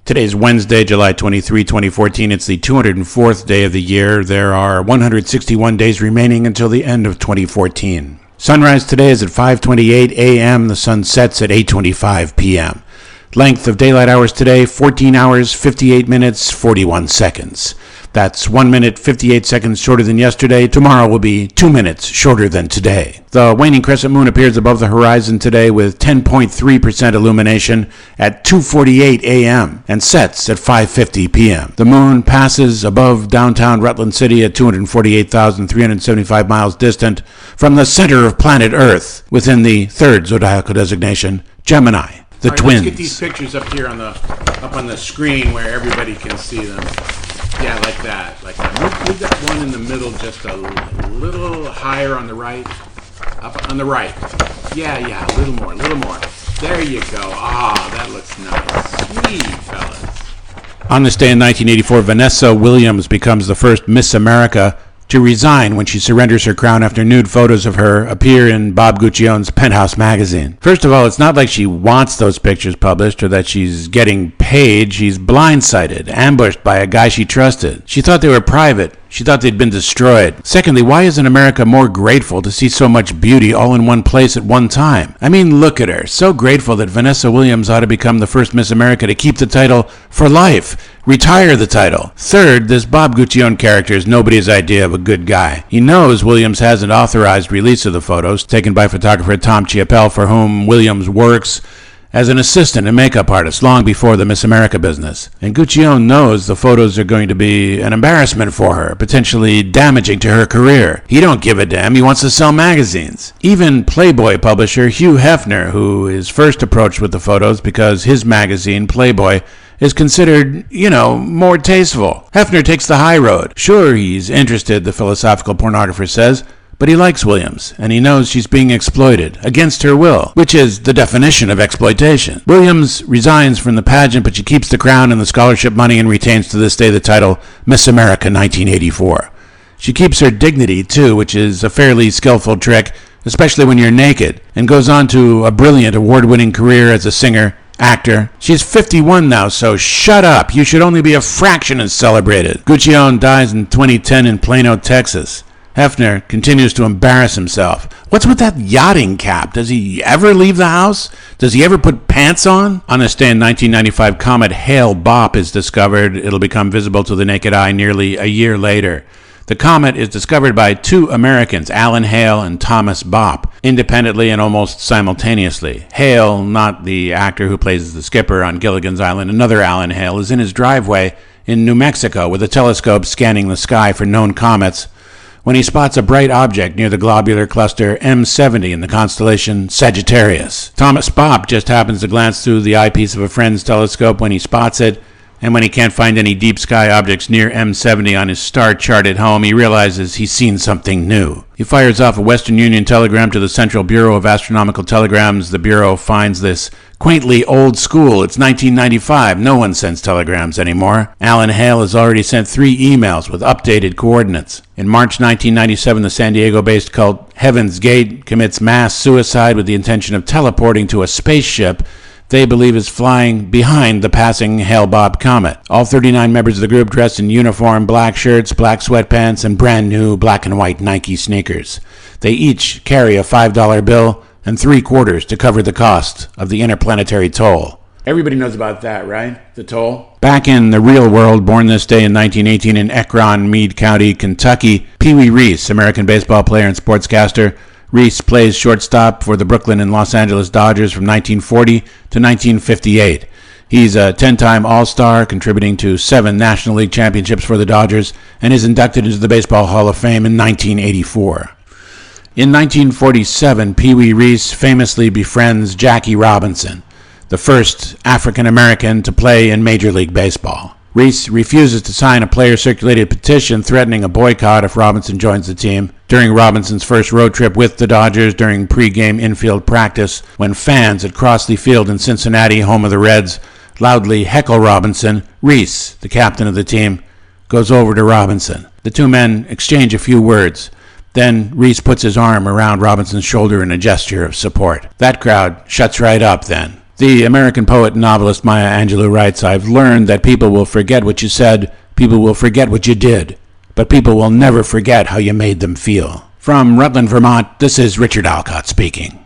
Today's Wednesday, July 23, 2014. It's the 204th day of the year. There are 161 days remaining until the end of 2014. Sunrise today is at 5:28 a.m. The sun sets at 8:25 p.m. Length of daylight hours today, 14 hours, 58 minutes, 41 seconds. That's 1 minute, 58 seconds shorter than yesterday. Tomorrow will be 2 minutes shorter than today. The waning crescent moon appears above the horizon today with 10.3% illumination at 2:48 a.m. and sets at 5:50 p.m. The moon passes above downtown Rutland City at 248,375 miles distant from the center of planet Earth within the third zodiacal designation, Gemini. The twins. Let's get these pictures up here up on the screen where everybody can see them. Yeah, like that. Move that one in the middle just a little higher on the right. Up on the right. Yeah, a little more. There you go. That looks nice. Sweet, fellas. On this day in 1984, Vanessa Williams becomes the first Miss America to resign when she surrenders her crown after nude photos of her appear in Bob Guccione's Penthouse magazine. First of all, it's not like she wants those pictures published or that she's getting paid. She's blindsided, ambushed by a guy she trusted. She thought they were private. She thought they'd been destroyed. Secondly, why isn't America more grateful to see so much beauty all in one place at one time? I mean, look at her. So grateful that Vanessa Williams ought to become the first Miss America to keep the title for life. Retire the title. Third, this Bob Guccione character is nobody's idea of a good guy. He knows Williams hasn't authorized release of the photos taken by photographer Tom Chiappell, for whom Williams works as an assistant and makeup artist long before the Miss America business. And Guccione knows the photos are going to be an embarrassment for her, potentially damaging to her career. He don't give a damn. He wants to sell magazines. Even Playboy publisher Hugh Hefner, who is first approached with the photos because his magazine, Playboy, is considered, more tasteful. Hefner takes the high road. Sure, he's interested, the philosophical pornographer says, but he likes Williams, and he knows she's being exploited, against her will, which is the definition of exploitation. Williams resigns from the pageant, but she keeps the crown and the scholarship money and retains to this day the title Miss America 1984. She keeps her dignity, too, which is a fairly skillful trick, especially when you're naked, and goes on to a brilliant award-winning career as a singer, actor. She's 51 now, so shut up. You should only be a fraction as celebrated. Guccione dies in 2010 in Plano, Texas. Hefner continues to embarrass himself. What's with that yachting cap? Does he ever leave the house? Does he ever put pants on? On this day in 1995, comet Hale-Bopp is discovered. It'll become visible to the naked eye nearly a year later. The comet is discovered by two Americans, Hale and Thomas Bopp, independently and almost simultaneously. Hale, not the actor who plays the skipper on Gilligan's Island, another Alan Hale, is in his driveway in New Mexico with a telescope scanning the sky for known comets when he spots a bright object near the globular cluster M70 in the constellation Sagittarius. Thomas Bopp just happens to glance through the eyepiece of a friend's telescope when he spots it, and when he can't find any deep sky objects near M70 on his star chart at home, he realizes he's seen something new. He fires off a Western Union telegram to the Central Bureau of Astronomical Telegrams. The Bureau finds this quaintly old school. It's 1995. No one sends telegrams anymore. Alan Hale has already sent 3 emails with updated coordinates. In March 1997, the San Diego-based cult Heaven's Gate commits mass suicide with the intention of teleporting to a spaceship they believe is flying behind the passing Hale-Bopp comet. All 39 members of the group dressed in uniform, black shirts, black sweatpants, and brand new black and white Nike sneakers. They each carry a $5 bill and 3 quarters to cover the cost of the interplanetary toll. Everybody knows about that, right? The toll? Back in the real world, born this day in 1918 in Ekron, Meade County, Kentucky, Pee Wee Reese, American baseball player and sportscaster. Reese plays shortstop for the Brooklyn and Los Angeles Dodgers from 1940 to 1958. He's a 10-time All-Star, contributing to 7 National League championships for the Dodgers, and is inducted into the Baseball Hall of Fame in 1984. In 1947, Pee Wee Reese famously befriends Jackie Robinson, the first African-American to play in Major League Baseball. Reese refuses to sign a player-circulated petition threatening a boycott if Robinson joins the team. During Robinson's first road trip with the Dodgers during pre-game infield practice, when fans at Crossley Field in Cincinnati, home of the Reds, loudly heckle Robinson, Reese, the captain of the team, goes over to Robinson. The two men exchange a few words. Then Reese puts his arm around Robinson's shoulder in a gesture of support. That crowd shuts right up then. The American poet and novelist Maya Angelou writes, "I've learned that people will forget what you said, people will forget what you did, but people will never forget how you made them feel." From Rutland, Vermont, this is Richard Alcott speaking.